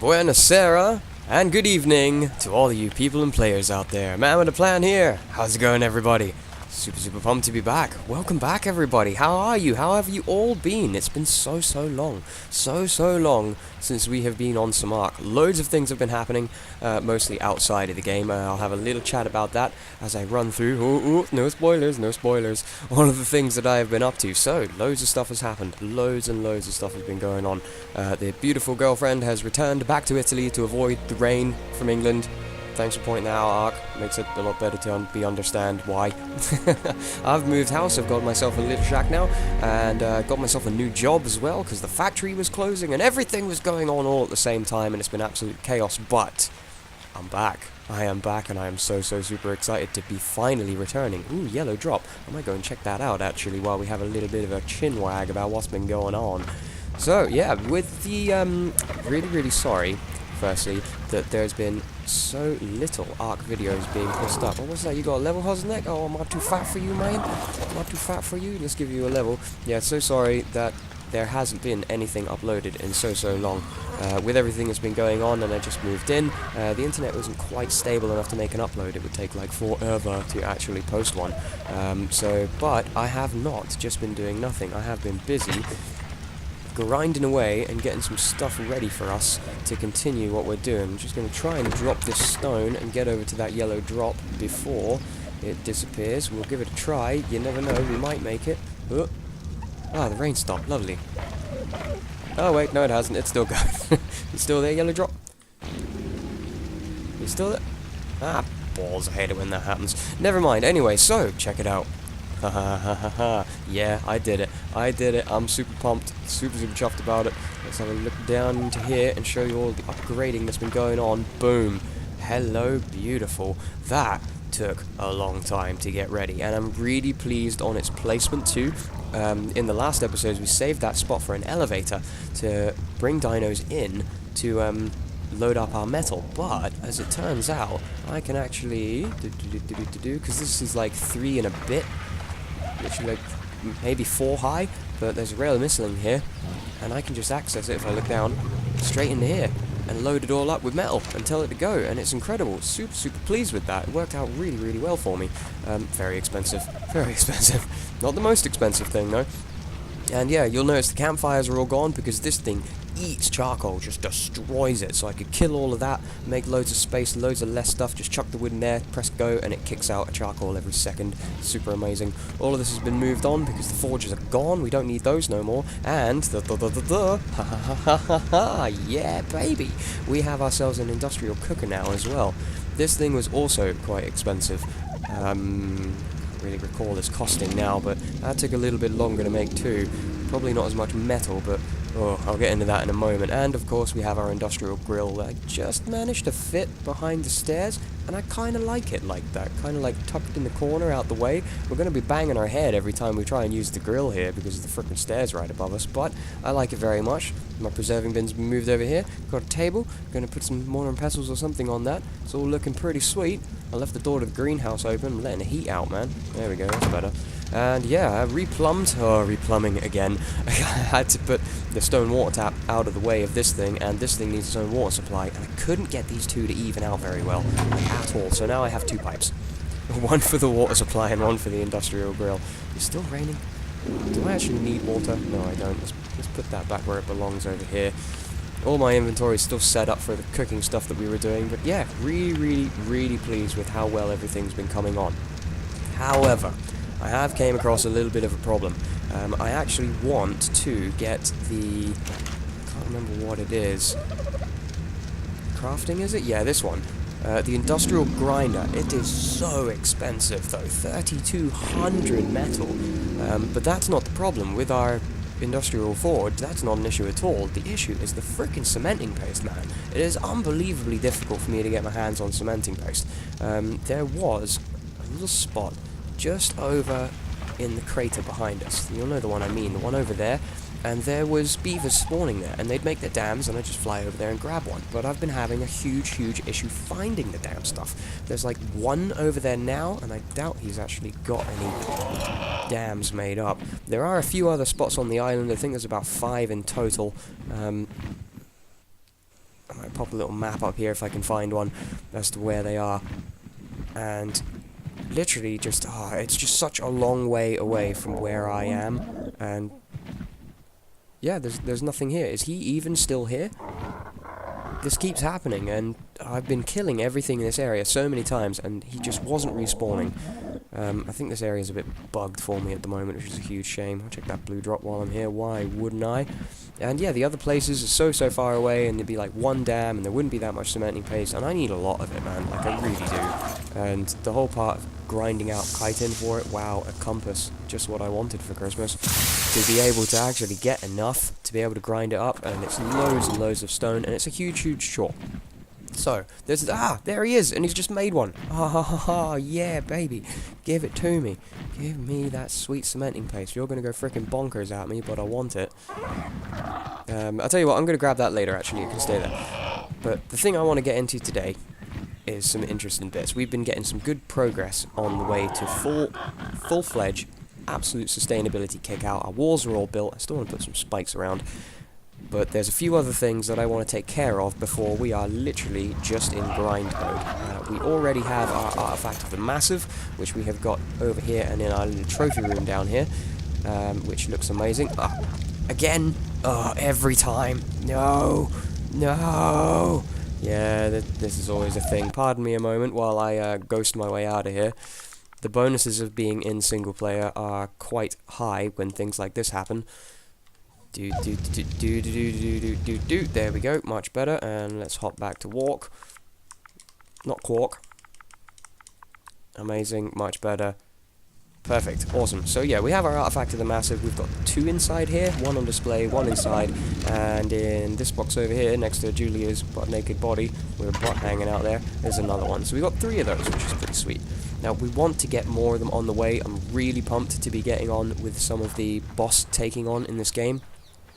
Buonasera, and good evening to all of you people and players out there. MannwidaPlann here. How's it going, everybody? Super pumped to be back. Welcome back, everybody. How are you? How have you all been? It's been so long since we have been on some ARK. Loads of things have been happening, mostly outside of the game. I'll have a little chat about that as I run through. No spoilers, no spoilers. All of the things that I have been up to. So, loads of stuff has happened. Loads and loads of stuff has been going on. The beautiful girlfriend has returned back to Italy to avoid the rain from England. Thanks for pointing that out, ARK. Makes it a lot better to understand why. I've moved house, I've got myself a little shack now, and got myself a new job as well, because the factory was closing, and everything was going on all at the same time, and it's been absolute chaos, but I'm back. I am back, and I am so super excited to be finally returning. Ooh, yellow drop. I might go and check that out, actually, while we have a little bit of a chin wag about what's been going on. So, yeah, with the, really sorry, firstly, that there's been so little ARK videos being pushed up. What was that? You got a level, Hosneck? Oh, am I too fat for you, man? Am I too fat for you? Let's give you a level. Yeah, so sorry that there hasn't been anything uploaded in so long. With everything that's been going on, and I just moved in, the internet wasn't quite stable enough to make an upload. It would take like forever to actually post one. But I have not just been doing nothing. I have been busy grinding away and getting some stuff ready for us to continue what we're doing. I'm just going to try and drop this stone and get over to that yellow drop before it disappears. We'll give it a try. You never know, we might make it. Ah, the rain stopped. Lovely. Oh wait, no it hasn't. It's still going. It's still there, yellow drop. It's still there? Ah, balls. I hate it when that happens. Never mind. Anyway, so, check it out. Yeah, I did it. I'm super pumped, super chuffed about it. Let's have a look down into here and show you all the upgrading that's been going on. Boom. Hello, beautiful. That took a long time to get ready, and I'm really pleased on its placement too. In the last episodes, we saved that spot for an elevator to bring dinos in to load up our metal, but as it turns out, I can actually because this is like 3 and a bit. Literally like maybe 4 high, but there's a rail missing here, and I can just access it if I look down straight into here and load it all up with metal and tell it to go, and it's incredible. Super pleased with that. It worked out really well for me. Very expensive. Not the most expensive thing though. And yeah, you'll notice the campfires are all gone because this thing eats charcoal, just destroys it. So I could kill all of that, make loads of space, loads of less stuff, just chuck the wood in there, press go, and it kicks out a charcoal every second. Super amazing. All of this has been moved on because the forges are gone. We don't need those no more. And yeah, baby, we have ourselves an industrial cooker now as well. This thing was also quite expensive. Really recall its costing now, but that took a little bit longer to make too. Probably not as much metal, but I'll get into that in a moment. And of course we have our industrial grill that I just managed to fit behind the stairs, and I kind of like it like that, kind of like tucked in the corner out the way. We're going to be banging our head every time we try and use the grill here because the frickin' stairs right above us, but I like it very much. My preserving bin's been moved over here, got a table, going to put some mortar and pestles or something on that. It's all looking pretty sweet. I left the door to the greenhouse open, I'm letting the heat out, man. There we go, that's better. And yeah, I replumbing again. I had to put the stone water tap out of the way of this thing, and this thing needs its own water supply, and I couldn't get these two to even out very well, at all. So now I have 2 pipes. One for the water supply and one for the industrial grill. It's still raining. Do I actually need water? No, I don't. Let's put that back where it belongs over here. All my inventory is still set up for the cooking stuff that we were doing, but yeah, really pleased with how well everything's been coming on. However, I have came across a little bit of a problem. I actually want to get the... I can't remember what it is. Crafting, is it? Yeah, this one. The industrial grinder. It is so expensive, though. 3,200 metal. But that's not the problem. With our industrial forge, that's not an issue at all. The issue is the frickin' cementing paste, man. It is unbelievably difficult for me to get my hands on cementing paste. There was a little spot just over in the crater behind us. You'll know the one I mean, the one over there. And there was beavers spawning there, and they'd make their dams, and I'd just fly over there and grab one. But I've been having a huge issue finding the damn stuff. There's like one over there now, and I doubt he's actually got any dams made up. There are a few other spots on the island. I think there's about 5 in total. I might pop a little map up here if I can find one as to where they are. And literally just, it's just such a long way away from where I am. And yeah, there's nothing here. Is he even still here? This keeps happening, and I've been killing everything in this area so many times, and he just wasn't respawning. I think this area is a bit bugged for me at the moment, which is a huge shame. I'll check that blue drop while I'm here. Why wouldn't I? And yeah, the other places are so far away, and there'd be like one dam, and there wouldn't be that much cementing paste, and I need a lot of it, man. Like, I really do. And the whole part of grinding out chitin for it, wow, a compass. Just what I wanted for Christmas. To be able to actually get enough to be able to grind it up, and it's loads and loads of stone, and it's a huge chore. So, there he is, and he's just made one. Yeah, baby. Give it to me. Give me that sweet cementing paste. You're going to go frickin' bonkers at me, but I want it. I'll tell you what, I'm going to grab that later, actually. You can stay there. But the thing I want to get into today is some interesting bits. We've been getting some good progress on the way to full-fledged, absolute sustainability kick out. Our walls are all built. I still want to put some spikes around. But there's a few other things that I want to take care of before we are literally just in grind mode. We already have our artifact of the massive, which we have got over here and in our little trophy room down here, which looks amazing. Again! Every time! No! Yeah, this is always a thing. Pardon me a moment while I ghost my way out of here. The bonuses of being in single player are quite high when things like this happen. There we go, much better. And let's hop back to walk. Not quark. Amazing, much better. Perfect, awesome. So yeah, we have our artifact of the massive. We've got 2 inside here, 1 on display, 1 inside, and in this box over here, next to Julia's butt-naked body, with a butt hanging out there, there's another one. So we've got 3 of those, which is pretty sweet. Now, we want to get more of them on the way. I'm really pumped to be getting on with some of the boss taking on in this game.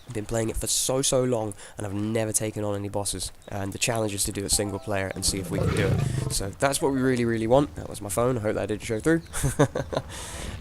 I've been playing it for so long, and I've never taken on any bosses, and the challenge is to do a single player and see if we can do it. So that's what we really want. That was my phone, I hope that did show through.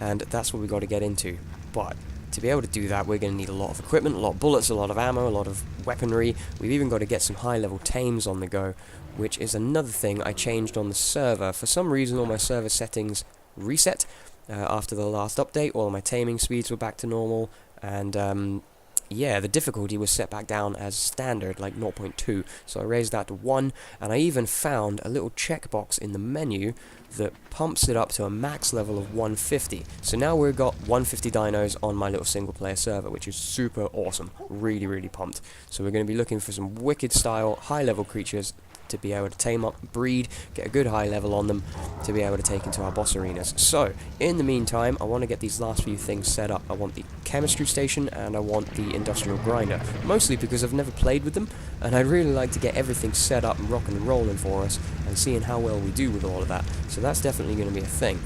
And that's what we got to get into. But to be able to do that, we're going to need a lot of equipment, a lot of bullets, a lot of ammo, a lot of weaponry. We've even got to get some high-level tames on the go, which is another thing I changed on the server. For some reason, all my server settings reset after the last update. All my taming speeds were back to normal, and yeah, the difficulty was set back down as standard, like 0.2, so I raised that to 1, and I even found a little checkbox in the menu that pumps it up to a max level of 150. So now we've got 150 dinos on my little single player server, which is super awesome. Really pumped. So we're going to be looking for some wicked style, high level creatures to be able to tame up, breed, get a good high level on them to be able to take into our boss arenas. So, in the meantime, I want to get these last few things set up. I want the chemistry station and I want the industrial grinder, mostly because I've never played with them, and I'd really like to get everything set up and rocking and rolling for us, and seeing how well we do with all of that. So that's definitely going to be a thing.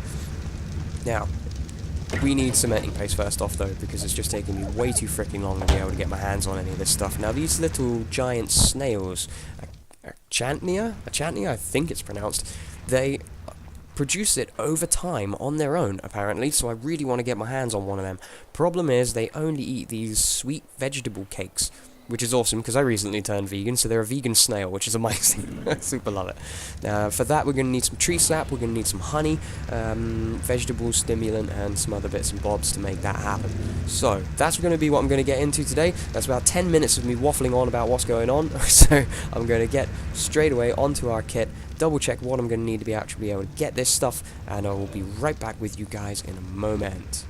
Now, we need cementing paste first off though, because it's just taking me way too freaking long to be able to get my hands on any of this stuff. Now these little giant snails, Achantnia, I think it's pronounced, they produce it over time on their own, apparently, so I really want to get my hands on one of them. Problem is, they only eat these sweet vegetable cakes, which is awesome, because I recently turned vegan, so they're a vegan snail, which is amazing. I super love it. For that, we're going to need some tree sap, we're going to need some honey, vegetable stimulant, and some other bits and bobs to make that happen. So, that's going to be what I'm going to get into today. That's about 10 minutes of me waffling on about what's going on, so I'm going to get straight away onto our kit, double check what I'm going to need to be actually able to get this stuff, and I will be right back with you guys in a moment.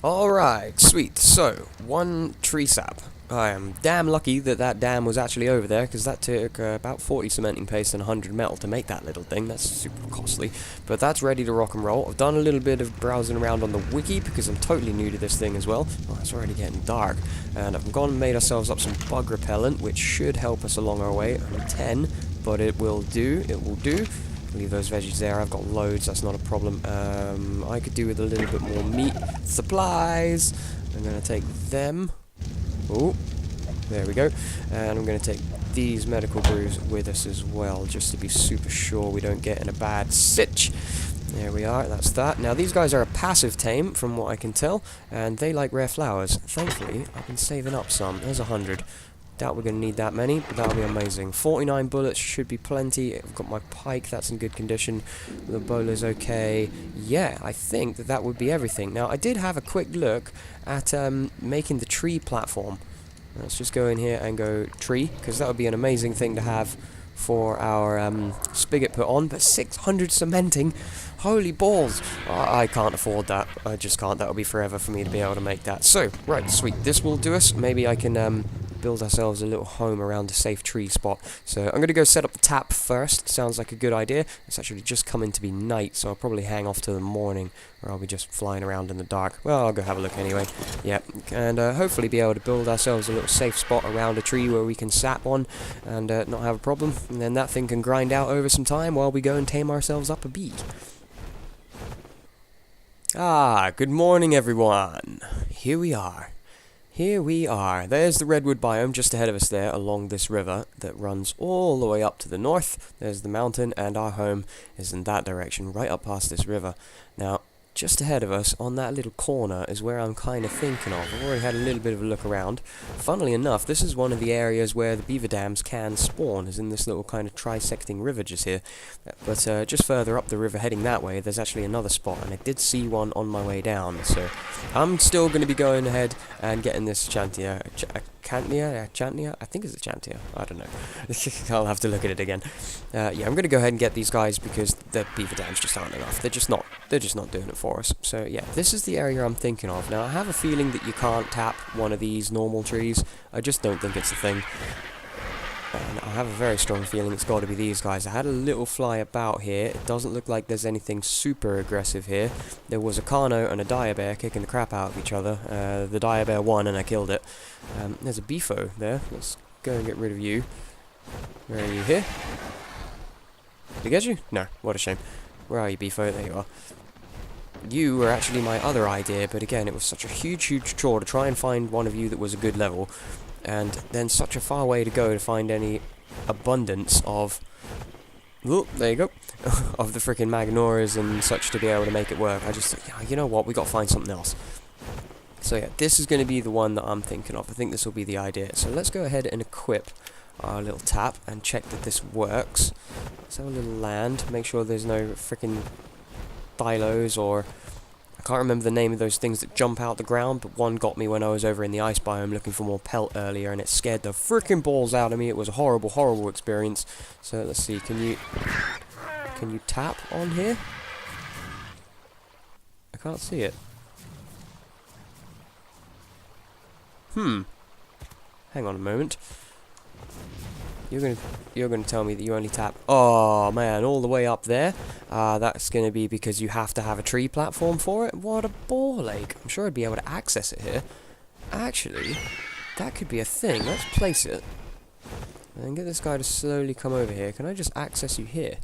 Alright, sweet. So, 1 tree sap. I am damn lucky that that dam was actually over there, because that took about 40 cementing paste and 100 metal to make that little thing. That's super costly, but that's ready to rock and roll. I've done a little bit of browsing around on the wiki, because I'm totally new to this thing as well. Oh, it's already getting dark, and I've gone and made ourselves up some bug repellent, which should help us along our way. Only 10, but it will do, Leave those veggies there, I've got loads, that's not a problem. I could do with a little bit more meat. Supplies! I'm going to take them. Oh, there we go. And I'm going to take these medical brews with us as well, just to be super sure we don't get in a bad sitch. There we are, that's that. Now, these guys are a passive tame, from what I can tell, and they like rare flowers. Thankfully, I've been saving up some. There's 100. Doubt we're going to need that many, but that'll be amazing. 49 bullets should be plenty. I've got my pike, that's in good condition. The bowler's okay. Yeah, I think that that would be everything. Now, I did have a quick look at making the tree platform. Let's just go in here and go tree, because that would be an amazing thing to have for our spigot put on. But 600 cementing, holy balls! I can't afford that. I just can't. That'll be forever for me to be able to make that. So, right, sweet. This will do us. Maybe I can build ourselves a little home around a safe tree spot. So I'm going to go set up the tap first. Sounds like a good idea. It's actually just coming to be night, so I'll probably hang off till the morning, or I'll be just flying around in the dark. Well, I'll go have a look anyway. Yeah, and hopefully be able to build ourselves a little safe spot around a tree where we can sap on and not have a problem. And then that thing can grind out over some time while we go and tame ourselves up a bee. Ah, good morning everyone. Here we are. Here we are. There's the redwood biome just ahead of us there along this river that runs all the way up to the north. There's the mountain, and our home is in that direction, right up past this river. Now, just ahead of us on that little corner is where I'm kind of thinking of. I've already had a little bit of a look around. Funnily enough, this is one of the areas where the beaver dams can spawn, is in this little kind of trisecting river just here. But just further up the river heading that way, there's actually another spot, and I did see one on my way down. So I'm still going to be going ahead and getting this chantia. Chantia? I think it's a chantia. I don't know. I'll have to look at it again. Yeah, I'm going to go ahead and get these guys because the beaver dams just aren't enough. They're just not doing it for us. So yeah, this is the area I'm thinking of. Now I have a feeling that you can't tap one of these normal trees. I just don't think it's a thing. And I have a very strong feeling it's got to be these guys. I had a little fly about here. It doesn't look like there's anything super aggressive here. There was a Carno and a dire bear kicking the crap out of each other. The dire bear won and I killed it. There's a beefo there. Let's go and get rid of you. Where are you here? Did I get you? No, what a shame. Where are you, beefo? There you are. You were actually my other idea, but again, it was such a huge chore to try and find one of you that was a good level. And then such a far way to go to find any abundance of... Oh, there you go. Of the frickin' Magnoras and such to be able to make it work. I just thought, yeah, you know what, we got to find something else. So yeah, this is going to be the one that I'm thinking of. I think this will be the idea. So let's go ahead and equip our little tap and check that this works. Let's have a little land, make sure there's no frickin' thilos or... I can't remember the name of those things that jump out the ground, but one got me when I was over in the ice biome looking for more pelt earlier, and it scared the frickin' balls out of me. It was a horrible experience. So let's see, can you tap on here? I can't see it. Hang on a moment. You're gonna tell me that you only tap... Oh man, all the way up there? That's gonna be because you have to have a tree platform for it? What a ball ache. I'm sure I'd be able to access it here. Actually, that could be a thing. Let's place it. And get this guy to slowly come over here. Can I just access you here?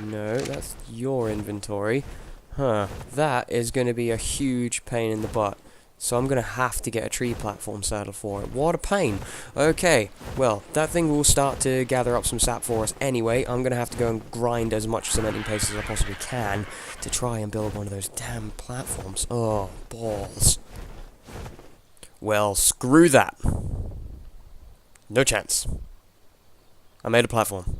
No, that's your inventory. Huh. That is gonna be a huge pain in the butt. So I'm going to have to get a tree platform saddle for it. What a pain. Okay, well, that thing will start to gather up some sap for us anyway. I'm going to have to go and grind as much cementing paste as I possibly can to try and build one of those damn platforms. Oh, balls. Well, screw that. No chance. I made a platform.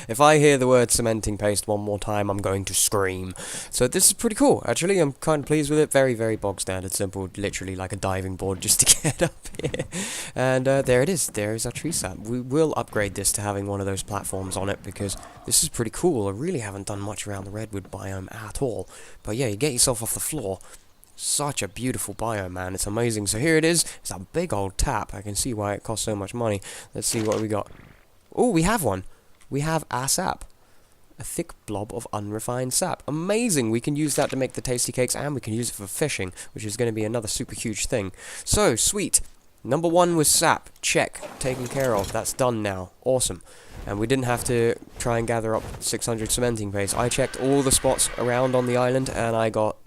If I hear the word cementing paste one more time, I'm going to scream. So this is pretty cool, actually. I'm kind of pleased with it. Very, very bog standard, simple, literally like a diving board just to get up here. And there it is. There is our tree sap. We will upgrade this to having one of those platforms on it because this is pretty cool. I really haven't done much around the redwood biome at all. But yeah, you get yourself off the floor. Such a beautiful biome, man. It's amazing. So here it is. It's a big old tap. I can see why it costs so much money. Let's see what we got. Oh, we have one. We have a sap. A thick blob of unrefined sap. Amazing! We can use that to make the tasty cakes, and we can use it for fishing, which is going to be another super huge thing. So, sweet. Number 1 was sap. Check. Taken care of. That's done now. Awesome. And we didn't have to try and gather up 600 cementing paste. I checked all the spots around on the island, and I got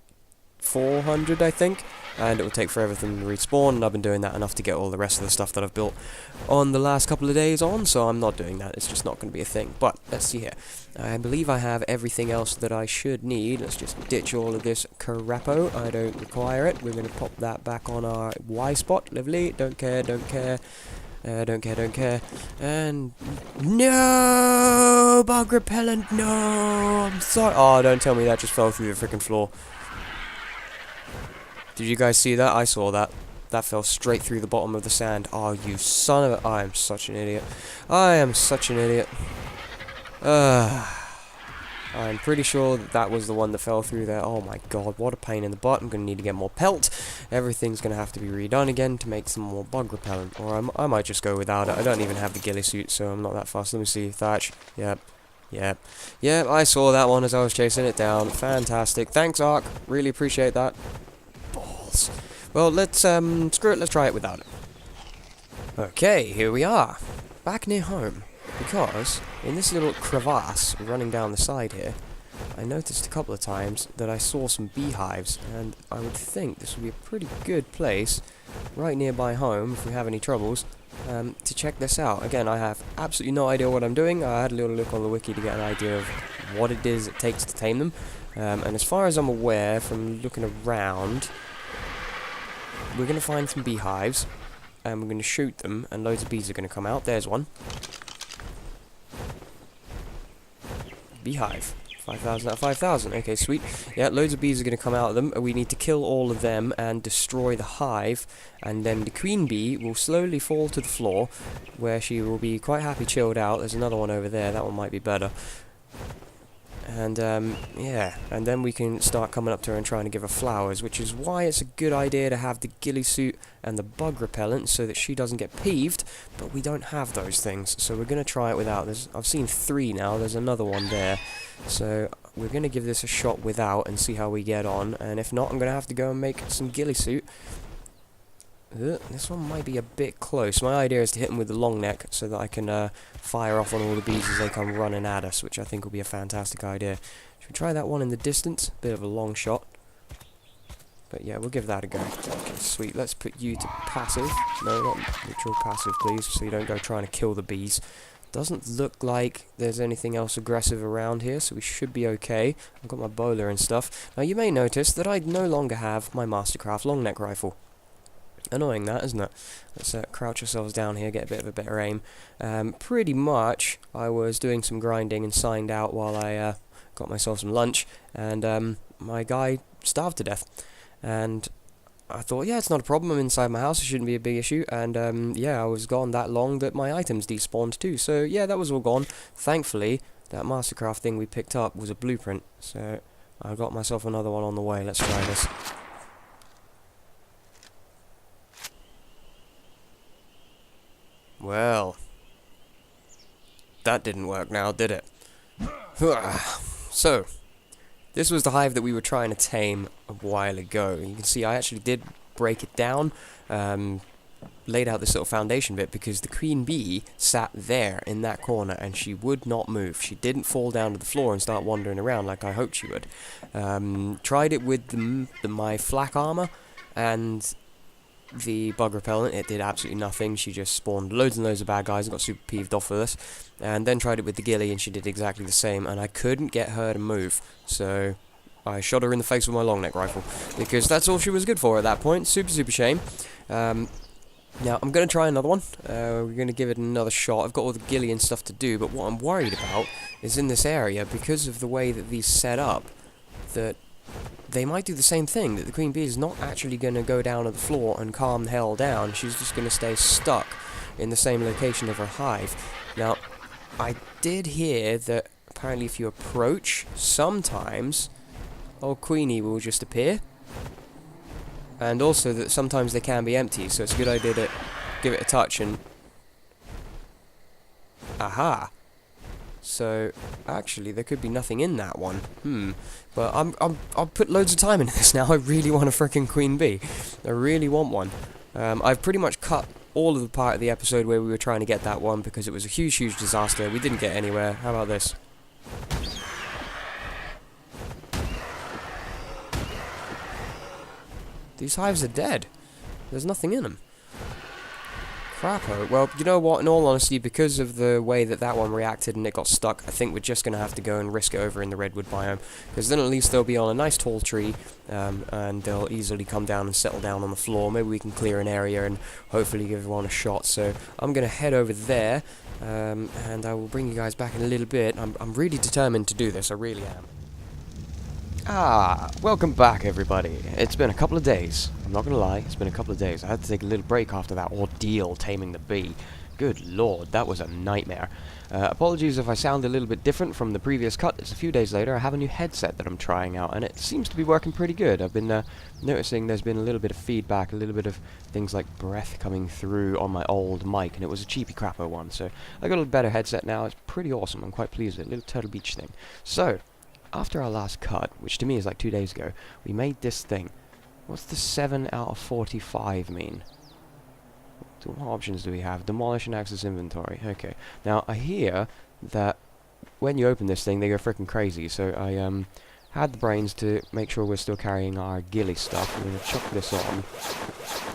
400, I think. and it will take forever for them to respawn, and I've been doing that enough to get all the rest of the stuff that I've built on the last couple of days on, so I'm not doing that. It's just not going to be a thing. But let's see here. I believe I have everything else that I should need. Let's just ditch all of this crapo. I don't require it. We're going to pop that back on our Y spot. Lovely. Don't care, don't care. Don't care, don't care. And no! Bug repellent, no! I'm sorry. Oh, don't tell me that just fell through the freaking floor. Did you guys see that? I saw that. That fell straight through the bottom of the sand. Oh, you son of a... I am such an idiot. I am such an idiot. I'm pretty sure that was the one that fell through there. Oh my god, what a pain in the butt. I'm going to need to get more pelt. Everything's going to have to be redone again to make some more bug repellent. Or I might just go without it. I don't even have the ghillie suit, so I'm not that fast. Let me see. Thatch. Yep. Yep. Yep, I saw that one as I was chasing it down. Fantastic. Thanks, ARK. Really appreciate that. Balls. Well, let's, screw it. Let's try it without it. Okay, here we are. Back near home. Because, in this little crevasse running down the side here, I noticed a couple of times that I saw some beehives, and I would think this would be a pretty good place, right nearby home, if we have any troubles, to check this out. Again, I have absolutely no idea what I'm doing. I had a little look on the wiki to get an idea of what it is it takes to tame them, and as far as I'm aware, from looking around, we're going to find some beehives, and we're going to shoot them, and loads of bees are going to come out. There's one. Beehive. 5,000 out of 5,000. Okay, sweet. Yeah, loads of bees are going to come out of them. We need to kill all of them and destroy the hive, and then the queen bee will slowly fall to the floor, where she will be quite happy chilled out. There's another one over there. That one might be better. And, yeah, and then we can start coming up to her and trying to give her flowers, which is why it's a good idea to have the ghillie suit and the bug repellent so that she doesn't get peeved, but we don't have those things, so we're going to try it without. I've seen 3 now, there's another one there, so we're going to give this a shot without and see how we get on, and if not, I'm going to have to go and make some ghillie suit. This one might be a bit close. My idea is to hit him with the long neck so that I can fire off on all the bees as they come running at us, which I think will be a fantastic idea. Should we try that one in the distance? Bit of a long shot. But yeah, we'll give that a go. Okay, sweet. Let's put you to passive. No, not neutral, passive, please, so you don't go trying to kill the bees. Doesn't look like there's anything else aggressive around here, so we should be okay. I've got my bowler and stuff. Now, you may notice that I no longer have my Mastercraft long neck rifle. Annoying that, isn't it? Let's crouch ourselves down here, get a bit of a better aim. Pretty much, I was doing some grinding and signed out while I got myself some lunch, and my guy starved to death. And I thought, yeah, it's not a problem, I'm inside my house, it shouldn't be a big issue, and yeah, I was gone that long that my items despawned too, so yeah, that was all gone. Thankfully, that Mastercraft thing we picked up was a blueprint, so I got myself another one on the way. Let's try this. Well, that didn't work now, did it? So, this was the hive that we were trying to tame a while ago. You can see I actually did break it down, laid out this little foundation bit, because the queen bee sat there in that corner and she would not move. She didn't fall down to the floor and start wandering around like I hoped she would. Tried it with my flak armor and the bug repellent. It did absolutely nothing. She just spawned loads and loads of bad guys and got super peeved off with us. And then tried it with the ghillie and she did exactly the same, and I couldn't get her to move, so I shot her in the face with my long neck rifle, because that's all she was good for at that point. Super shame. Now I'm going to try another one. We're going to give it another shot. I've got all the ghillie and stuff to do, but what I'm worried about is in this area, because of the way that these set up, that they might do the same thing, that the queen bee is not actually going to go down to the floor and calm the hell down. She's just going to stay stuck in the same location of her hive. Now, I did hear that apparently if you approach, sometimes old queenie will just appear. And also that sometimes they can be empty, so it's a good idea to give it a touch and... Aha! So, actually, there could be nothing in that one. But I'll put loads of time into this now. I really want a frickin' queen bee. I really want one. I've pretty much cut all of the part of the episode where we were trying to get that one because it was a huge disaster. We didn't get anywhere. How about this? These hives are dead. There's nothing in them. Crapo. Well, you know what, in all honesty, because of the way that that one reacted and it got stuck, I think we're just going to have to go and risk it over in the redwood biome, because then at least they'll be on a nice tall tree, and they'll easily come down and settle down on the floor. Maybe we can clear an area and hopefully give everyone a shot. So I'm going to head over there, and I will bring you guys back in a little bit. I'm really determined to do this, I really am. Welcome back, everybody. It's been a couple of days. I'm not gonna lie, it's been a couple of days. I had to take a little break after that ordeal taming the bee. Good lord, that was a nightmare. Apologies if I sound a little bit different from the previous cut. It's a few days later. I have a new headset that I'm trying out, and it seems to be working pretty good. I've been noticing there's been a little bit of feedback, a little bit of things like breath coming through on my old mic, and it was a cheapy crapper one. So I got a little better headset now. It's pretty awesome. I'm quite pleased with it. Little Turtle Beach thing. So after our last cut, which to me is like 2 days ago, we made this thing. What's the 7 out of 45 mean? What options do we have? Demolish and access inventory. Okay. Now, I hear that when you open this thing, they go freaking crazy. So I had the brains to make sure we're still carrying our ghillie stuff. I'm going to chuck this on.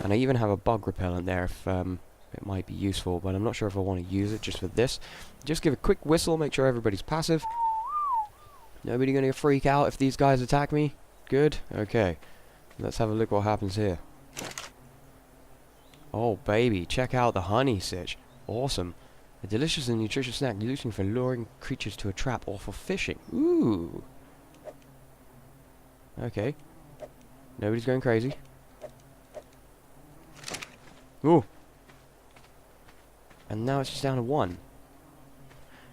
And I even have a bug repellent there if it might be useful, but I'm not sure if I want to use it just for this. Just give a quick whistle, make sure everybody's passive. Nobody gonna freak out if these guys attack me? Good? Okay. Let's have a look what happens here. Oh baby, check out the honey sitch. Awesome. A delicious and nutritious snack used for luring creatures to a trap or for fishing. Ooh. Okay. Nobody's going crazy. Ooh. And now it's just down to 1.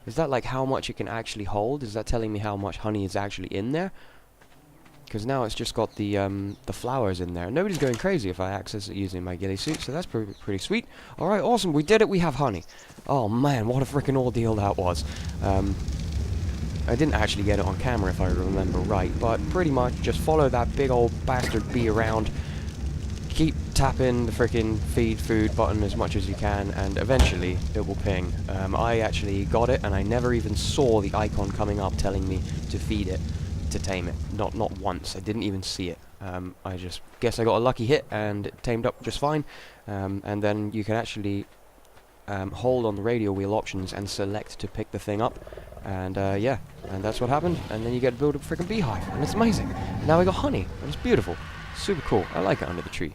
Is that like how much it can actually hold? Is that telling me how much honey is actually in there? Because now it's just got the flowers in there. Nobody's going crazy if I access it using my ghillie suit, so that's pretty sweet. Alright, awesome, we did it, we have honey. Oh man, what a freaking ordeal that was. I didn't actually get it on camera if I remember right, but pretty much just follow that big old bastard bee around. Keep tapping the freaking feed food button as much as you can, and eventually it will ping. I actually got it, and I never even saw the icon coming up telling me to feed it, to tame it. Not once. I didn't even see it. I just guess I got a lucky hit, and it tamed up just fine. And then you can actually hold on the radio wheel options and select to pick the thing up. And yeah, and that's what happened. And then you get to build a freaking beehive, and it's amazing. And now we got honey, and it's beautiful. Super cool. I like it under the tree.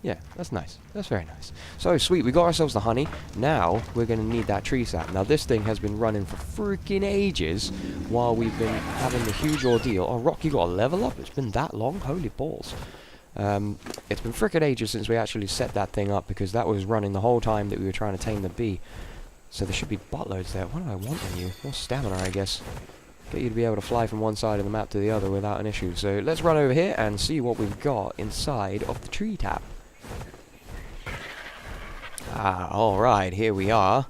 Yeah, that's nice. That's very nice. So, sweet, we got ourselves the honey. Now, we're going to need that tree sap. Now, this thing has been running for freaking ages while we've been having the huge ordeal. Oh, Rock, you got a level up? It's been that long? Holy balls. It's been freaking ages since we actually set that thing up, because that was running the whole time that we were trying to tame the bee. So there should be buttloads there. What do I want on you? More stamina, I guess. Get you to be able to fly from one side of the map to the other without an issue. So, let's run over here and see what we've got inside of the tree tap. Alright, here we are.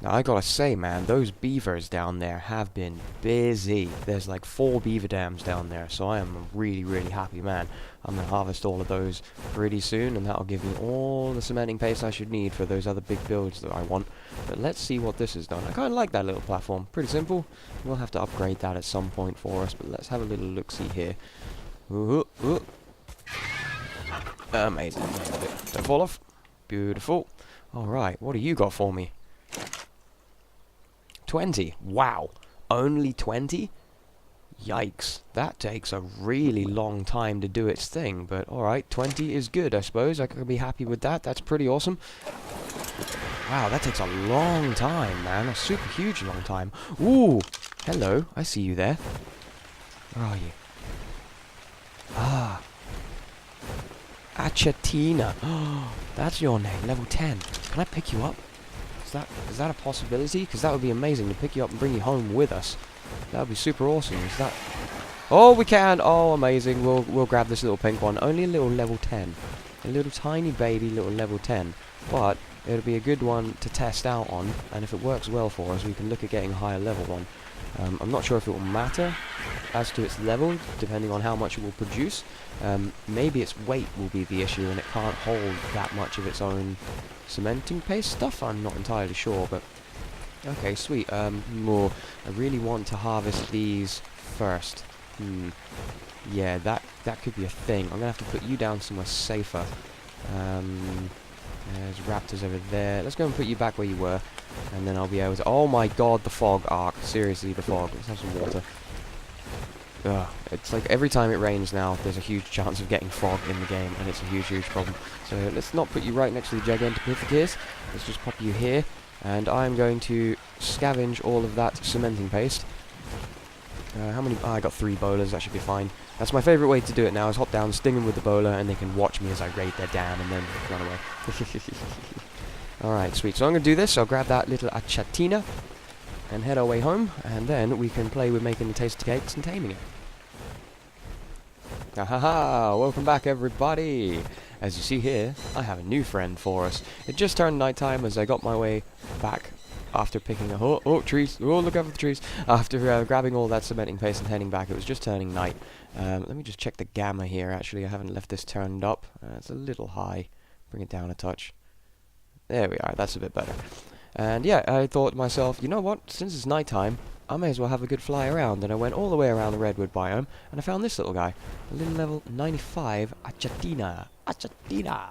Now, I gotta say, man, those beavers down there have been busy. There's like 4 beaver dams down there, so I am a really, really happy man. I'm gonna harvest all of those pretty soon, and that'll give me all the cementing paste I should need for those other big builds that I want. But let's see what this has done. I kinda like that little platform. Pretty simple. We'll have to upgrade that at some point for us, but let's have a little look-see here. Ooh, ooh. Amazing. Don't fall off. Beautiful. Alright, what do you got for me? 20. Wow. Only 20? Yikes. That takes a really long time to do its thing, but alright, 20 is good, I suppose. I could be happy with that. That's pretty awesome. Wow, that takes a long time, man. A super huge long time. Ooh! Hello, I see you there. Where are you? Ah. Achatina. Oh, that's your name, level 10. Can I pick you up? Is that a possibility? Because that would be amazing to pick you up and bring you home with us. That would be super awesome. Is that... Oh, we can! Oh, amazing. We'll grab this little pink one. Only a little level 10. A little tiny baby little level 10. But it'll be a good one to test out on. And if it works well for us, we can look at getting a higher level one. I'm not sure if it will matter as to its level, depending on how much it will produce. Maybe its weight will be the issue, and it can't hold that much of its own cementing paste stuff. I'm not entirely sure, but okay, sweet. I really want to harvest these first. Yeah, that that could be a thing. I'm going to have to put you down somewhere safer. There's raptors over there. Let's go and put you back where you were. And then I'll be able to... Oh my god, the fog, ARK. Seriously, the fog. Let's have some water. Ugh. It's like every time it rains now, there's a huge chance of getting fog in the game, and it's a huge, huge problem. So let's not put you right next to the Gigantopithecus. Let's just pop you here. And I'm going to scavenge all of that cementing paste. How many? Oh, I got 3 bowlers, that should be fine. That's my favourite way to do it now, is hop down, sting them with the bowler, and they can watch me as I raid their dam and then run away. Alright, sweet. So I'm going to do this. I'll grab that little achatina and head our way home, and then we can play with making the tasty cakes and taming it. Ahaha! Welcome back, everybody! As you see here, I have a new friend for us. It just turned night time as I got my way back after picking a... Oh, trees! Oh, look out for the trees! After grabbing all that cementing paste and heading back, it was just turning night. Let me just check the gamma here, actually. I haven't left this turned up. It's a little high. Bring it down a touch. There we are, that's a bit better. And yeah, I thought to myself, you know what? Since it's night time, I may as well have a good fly around. And I went all the way around the redwood biome, and I found this little guy. A little level 95 achatina. Achatina!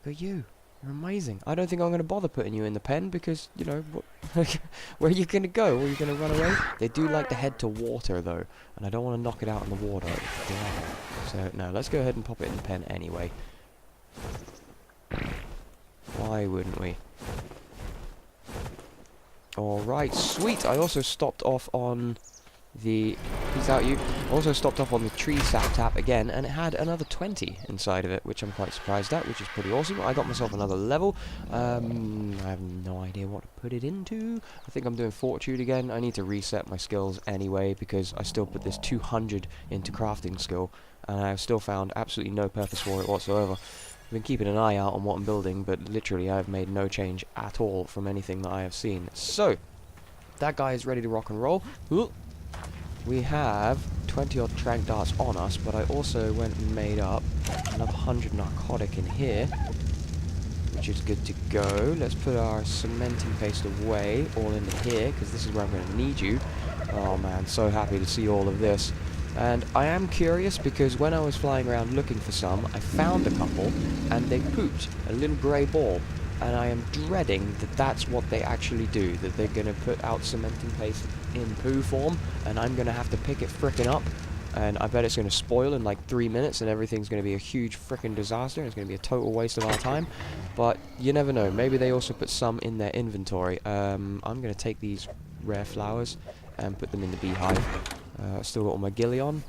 Look at you. You're amazing. I don't think I'm going to bother putting you in the pen because, you know, where are you going to go? Are you going to run away? They do like to head to water, though, and I don't want to knock it out in the water. So, no, let's go ahead and pop it in the pen anyway. Why wouldn't we? Alright, sweet! I also stopped off on the... Peace out, you. Also stopped off on the tree sap tap again, and it had another 20 inside of it, which I'm quite surprised at, which is pretty awesome. I got myself another level. I have no idea what to put it into. I think I'm doing Fortitude again. I need to reset my skills anyway, because I still put this 200 into crafting skill, and I've still found absolutely no purpose for it whatsoever. I've been keeping an eye out on what I'm building, but literally I've made no change at all from anything that I have seen. So, that guy is ready to rock and roll. Ooh. We have 20 odd trank darts on us, but I also went and made up another 100 narcotic in here, which is good to go. Let's put our cementing paste away, all in here, because this is where I'm going to need you. Oh man, so happy to see all of this. And I am curious because when I was flying around looking for some, I found a couple, and they pooped a little grey ball. And I am dreading that that's what they actually do, that they're going to put out cementing paste in poo form, and I'm going to have to pick it frickin' up, and I bet it's going to spoil in like 3 minutes, and everything's going to be a huge frickin' disaster, and it's going to be a total waste of our time. But you never know, maybe they also put some in their inventory. I'm going to take these rare flowers and put them in the beehive. Still got all my ghillie on.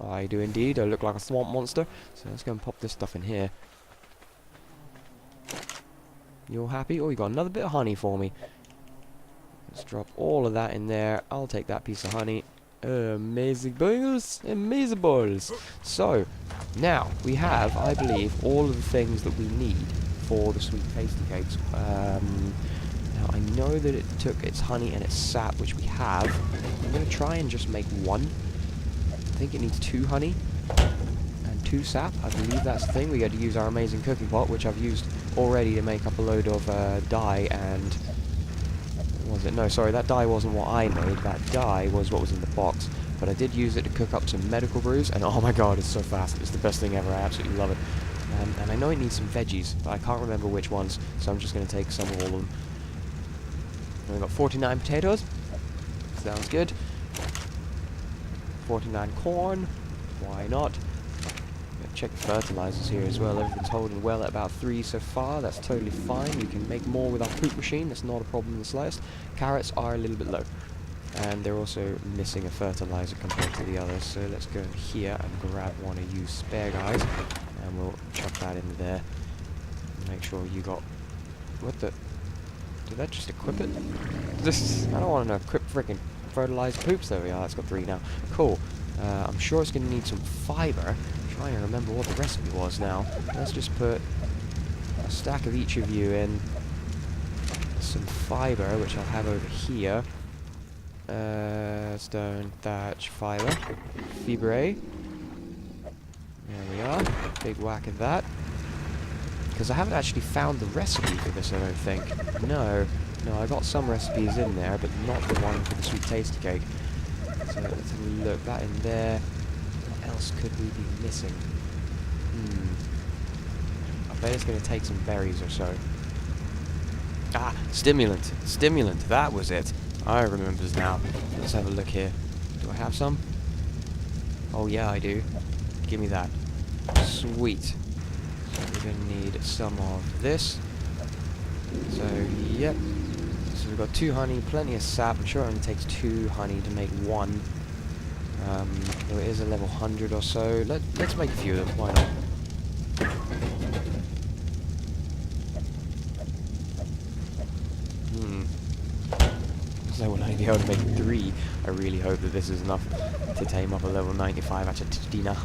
I do indeed, I look like a swamp monster, so let's go and pop this stuff in here. You all happy? Oh, you got another bit of honey for me. Let's drop all of that in there. I'll take that piece of honey. Amazing balls. Amazing balls. So, now, we have, I believe, all of the things that we need for the sweet tasty cakes. Now, I know that it took its honey and its sap, which we have. I'm going to try and just make one. I think it needs 2 honey. 2 sap, I believe that's the thing. We got to use our amazing cooking pot, which I've used already to make up a load of dye and... What was it? No, sorry, that dye wasn't what I made. That dye was what was in the box. But I did use it to cook up some medical brews, and oh my god, it's so fast. It's the best thing ever. I absolutely love it. And I know it needs some veggies, but I can't remember which ones, so I'm just going to take some of all of them. We've got 49 potatoes. Sounds good. 49 corn. Why not? Check the fertilizers here as well. Everything's holding well at about 3 so far. That's totally fine. We can make more with our poop machine. That's not a problem in the slightest. Carrots are a little bit low. And they're also missing a fertilizer compared to the others. So let's go in here and grab one of you spare guys. And we'll chuck that in there. Make sure you got... What the... Did that just equip it? I don't want to equip freaking fertilized poops. There we are. That's got 3 now. Cool. I'm sure it's going to need some fiber. Trying to remember what the recipe was now. Let's just put a stack of each of you in. Some fiber, which I'll have over here. Stone, thatch, fiber. Fibre. There we are. Big whack of that. Because I haven't actually found the recipe for this, I don't think. No, I got some recipes in there, but not the one for the sweet tasty cake. So let's have a look. That in there. else could we be missing? I bet it's going to take some berries or so. Ah, stimulant. Stimulant, that was it. I remember now. Let's have a look here. Do I have some? Oh yeah, I do. Give me that. Sweet. So we're going to need some of this. So, yep. So we've got 2 honey, plenty of sap. I'm sure it only takes 2 honey to make 1. Though it is a level 100 or so. Let's make a few of them, why not? So we'll only be able to make 3. I really hope that this is enough to tame up a level 95 Achatina.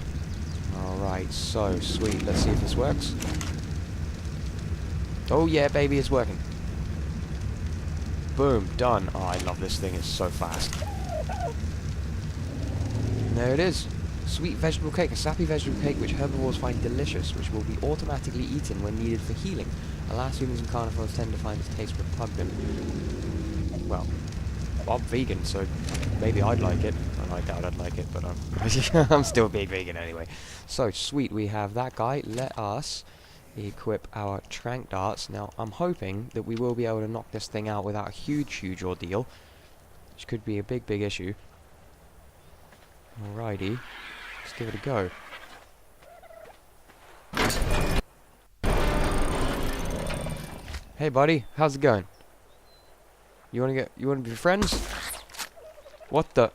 Alright, so sweet. Let's see if this works. Oh yeah, baby, it's working. Boom, done. Oh, I love this thing, it's so fast. And there it is. Sweet vegetable cake, a sappy vegetable cake which herbivores find delicious, which will be automatically eaten when needed for healing. Alas, humans and carnivores tend to find its taste repugnant. Well, I'm vegan, so maybe I'd like it. Well, I doubt I'd like it, but I'm still a big vegan anyway. So, sweet, we have that guy. Let us equip our trank darts. Now, I'm hoping that we will be able to knock this thing out without a huge ordeal, which could be a big issue. Alrighty, let's give it a go. Hey buddy, how's it going? You wanna be friends? What the?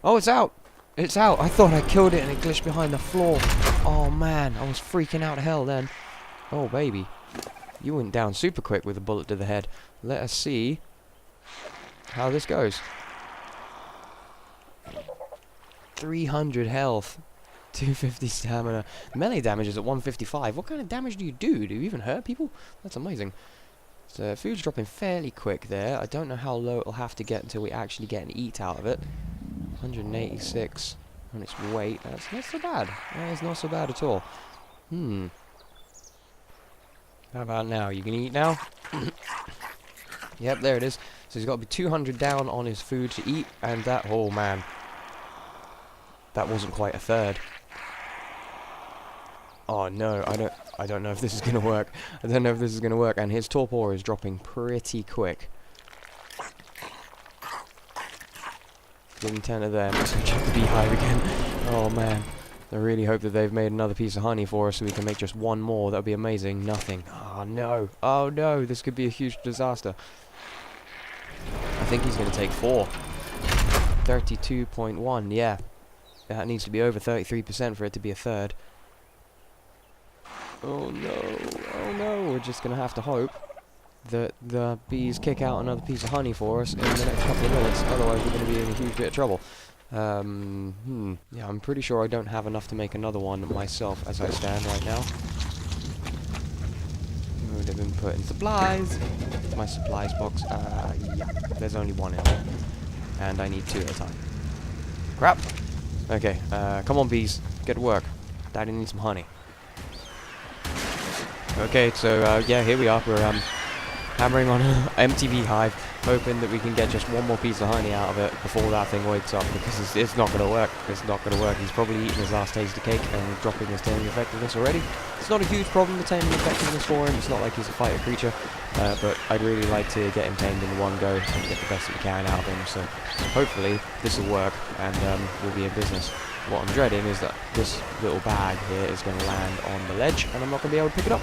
Oh, it's out! It's out! I thought I killed it and it glitched behind the floor. Oh man, I was freaking out hell then. Oh baby. You went down super quick with a bullet to the head. Let us see how this goes. 300 health. 250 stamina. Melee damage is at 155. What kind of damage do you do? Do you even hurt people? That's amazing. So food's dropping fairly quick there. I don't know how low it'll have to get until we actually get an eat out of it. 186 on its weight. That's not so bad. That is not so bad at all. How about now? You can eat now? Yep, there it is. So he's got to be 200 down on his food to eat, and that, oh man. That wasn't quite a third. Oh no, I don't know if this is gonna work. I don't know if this is gonna work, and his torpor is dropping pretty quick. Give him 10 of them. Let's go check the beehive again. Oh man. I really hope that they've made another piece of honey for us so we can make just 1 more. That would be amazing. Nothing. Oh no. Oh no, this could be a huge disaster. I think he's gonna take 4. 32.1, yeah. That needs to be over 33% for it to be a third. Oh no, oh no, we're just gonna have to hope that the bees kick out another piece of honey for us in the next couple of minutes, otherwise we're gonna be in a huge bit of trouble. Yeah, I'm pretty sure I don't have enough to make another one myself as I stand right now. I would have been putting supplies. My supplies box, yeah, there's only 1 in there. And I need 2 at a time. Crap! Okay, come on bees, get to work. Daddy needs some honey. Okay, so yeah, here we are. We're hammering on an empty beehive, hoping that we can get just 1 more piece of honey out of it before that thing wakes up, because it's not going to work. It's not going to work. He's probably eaten his last taste of cake and dropping his taming effectiveness already. It's not a huge problem, the taming effectiveness for him. It's not like he's a fighter creature, but I'd really like to get him tamed in 1 go and get the best that we can out of him. So hopefully this will work and we'll be in business. What I'm dreading is that this little bag here is going to land on the ledge and I'm not going to be able to pick it up.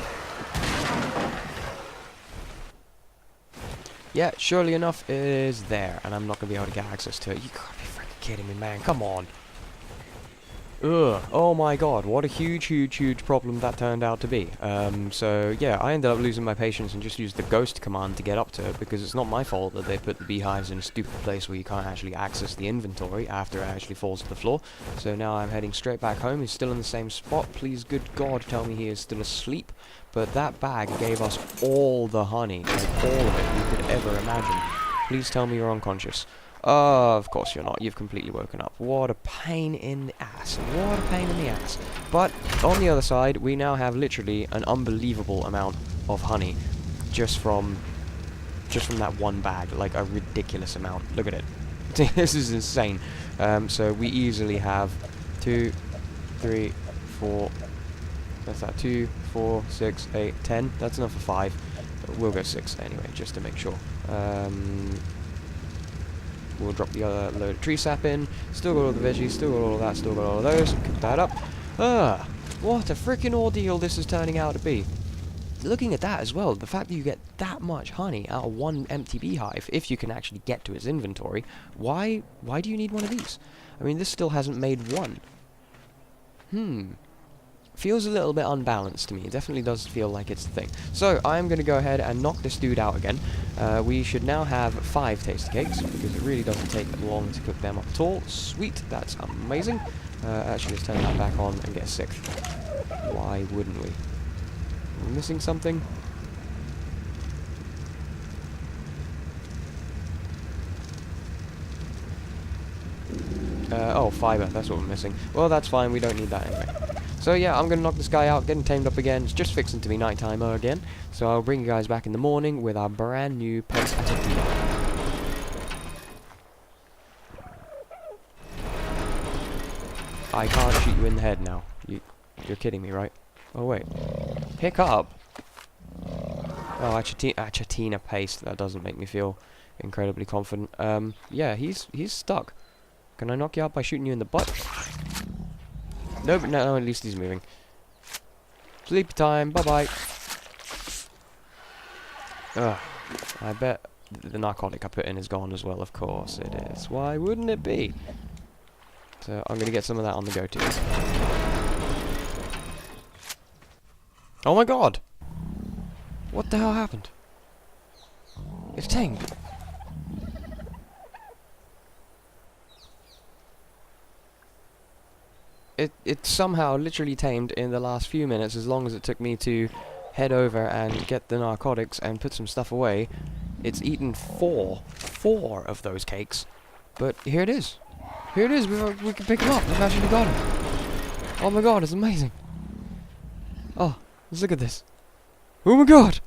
Yeah, surely enough, it is there, and I'm not going to be able to get access to it. You gotta be freaking kidding me, man. Come on. Ugh. Oh my god, what a huge problem that turned out to be. So, yeah, I ended up losing my patience and just used the ghost command to get up to it, because it's not my fault that they put the beehives in a stupid place where you can't actually access the inventory after it actually falls to the floor. So now I'm heading straight back home. He's still in the same spot. Please, good god, tell me he is still asleep. But that bag gave us all the honey, like all of it you could ever imagine. Please tell me you're unconscious. Of course you're not. You've completely woken up. What a pain in the ass. What a pain in the ass. But on the other side, we now have literally an unbelievable amount of honey just from that 1 bag. Like a ridiculous amount. Look at it. This is insane. So we easily have 2, 3, 4. That's that 2, 4, 6, 8, 10. That's enough for 5. But we'll go 6 anyway, just to make sure. We'll drop the other load of tree sap in. Still got all the veggies, still got all of that, still got all of those. Cook that up. What a freaking ordeal this is turning out to be. Looking at that as well, the fact that you get that much honey out of one empty beehive, if you can actually get to its inventory, why do you need one of these? I mean, this still hasn't made one. Feels a little bit unbalanced to me. It definitely does feel like it's a thing. So, I'm going to go ahead and knock this dude out again. We should now have 5 tasty cakes, because it really doesn't take long to cook them up at all. Sweet, that's amazing. Actually, let's turn that back on and get 6th. Why wouldn't we? Are we missing something? Oh, fiber, that's what we're missing. Well, that's fine, we don't need that anyway. So yeah, I'm going to knock this guy out, get him tamed up again. It's just fixing to be nighttime again. So I'll bring you guys back in the morning with our brand new pet attitude. I can't shoot you in the head now. You're kidding me, right? Oh wait. Pick up? Oh, achatina paste. That doesn't make me feel incredibly confident. Yeah, he's stuck. Can I knock you out by shooting you in the butt? No, but no, at least he's moving. Sleepy time, bye-bye. Ugh, I bet the narcotic I put in is gone as well, of course it is. Why wouldn't it be? So I'm going to get some of that on the go too. Oh my god! What the hell happened? It's tamed. It somehow literally tamed in the last few minutes, as long as it took me to head over and get the narcotics and put some stuff away. It's eaten four of those cakes. But here it is. Here it is. We can pick him up. We've actually got him. Oh my god, it's amazing. Oh, let's look at this. Oh my god!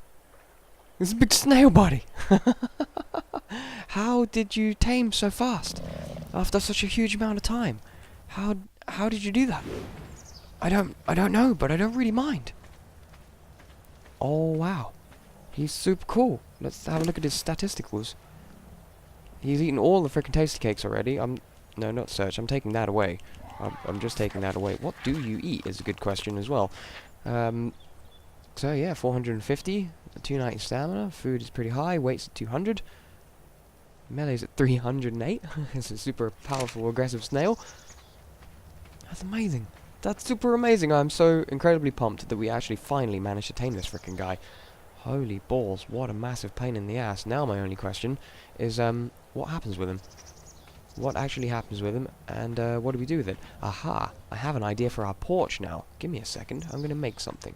It's a big snail body. How did you tame so fast? After such a huge amount of time? How did you do that? I don't know, but I don't really mind. Oh wow. He's super cool. Let's have a look at his statisticals. He's eaten all the frickin' tasty cakes already. No, not search. I'm taking that away. I'm just taking that away. What do you eat is a good question as well. So yeah, 450, 290 stamina. Food is pretty high. Weight's at 200. Melee's at 308. It's a super powerful, aggressive snail. That's amazing. That's super amazing. I'm so incredibly pumped that we actually finally managed to tame this frickin' guy. Holy balls, what a massive pain in the ass. Now my only question is, what happens with him? What actually happens with him, and what do we do with it? Aha, I have an idea for our porch now. Give me a second, I'm going to make something.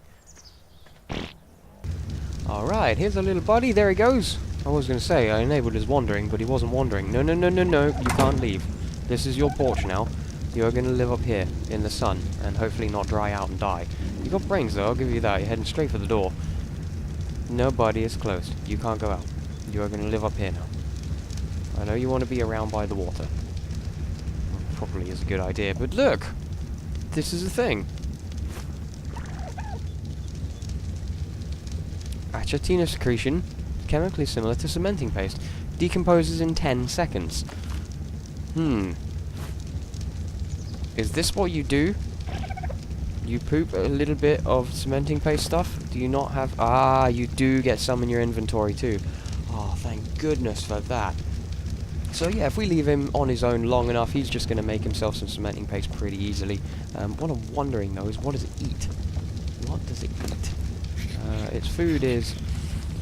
Alright, here's our little buddy, there he goes. I was going to say, I enabled his wandering, but he wasn't wandering. No, you can't leave. This is your porch now. You're going to live up here, in the sun, and hopefully not dry out and die. You got brains though, I'll give you that. You're heading straight for the door. No, buddy, it's closed. You can't go out. You are going to live up here now. I know you want to be around by the water. Probably is a good idea, but look! This is a thing. Achatina secretion, chemically similar to cementing paste. Decomposes in 10 seconds. Is this what you do? You poop a little bit of cementing paste stuff? Do you not have... Ah, you do get some in your inventory too. Oh, thank goodness for that. So yeah, if we leave him on his own long enough, he's just going to make himself some cementing paste pretty easily. What I'm wondering though is, what does it eat? What does it eat? Its food is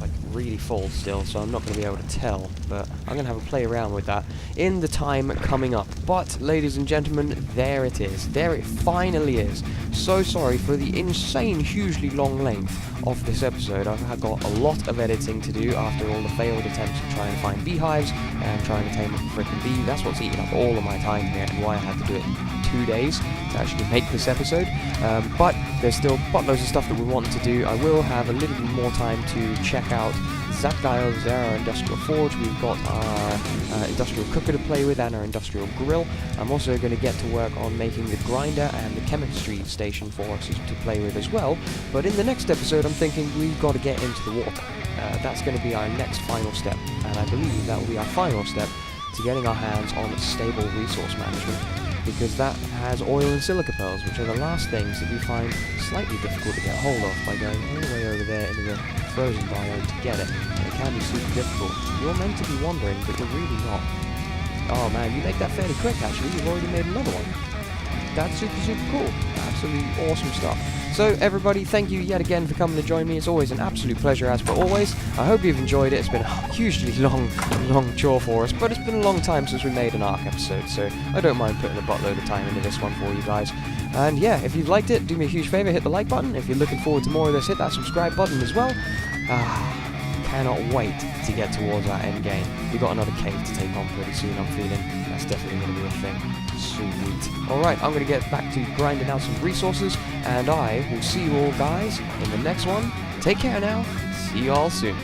like really full still, so I'm not going to be able to tell, but I'm going to have a play around with that in the time coming up. But ladies and gentlemen, there it is. There it finally is. So sorry for the insane, hugely long length of this episode. I've got a lot of editing to do after all the failed attempts at trying to find beehives and trying to tame a freaking bee. That's what's eating up all of my time here, and why I had to do it 2 days to actually make this episode, but there's still buttloads of stuff that we want to do. I will have a little bit more time to check out that guy over there, our industrial forge. We've got our industrial cooker to play with and our industrial grill. I'm also going to get to work on making the grinder and the chemistry station for us to play with as well. But in the next episode, I'm thinking we've got to get into the water. That's going to be our next final step, and I believe that will be our final step to getting our hands on stable resource management, because that has oil and silica pearls, which are the last things that we find slightly difficult to get hold of by going all the way over there into the frozen biome to get it. And it can be super difficult. You're meant to be wondering, but you're really not. Oh man, you make that fairly quick actually. You've already made another one. That's super, super cool. Absolutely awesome stuff. So everybody, thank you yet again for coming to join me. It's always an absolute pleasure, as per always. I hope you've enjoyed it. It's been a hugely long chore for us, but it's been a long time since we made an ARK episode, so I don't mind putting a buttload of time into this one for you guys. And yeah, if you've liked it, do me a huge favour, hit the like button. If you're looking forward to more of this, hit that subscribe button as well. Cannot wait to get towards that end game. We've got another cave to take on pretty soon, I'm feeling. That's definitely going to be a thing. Sweet. Alright, I'm going to get back to grinding out some resources, and I will see you all guys in the next one. Take care now. See you all soon.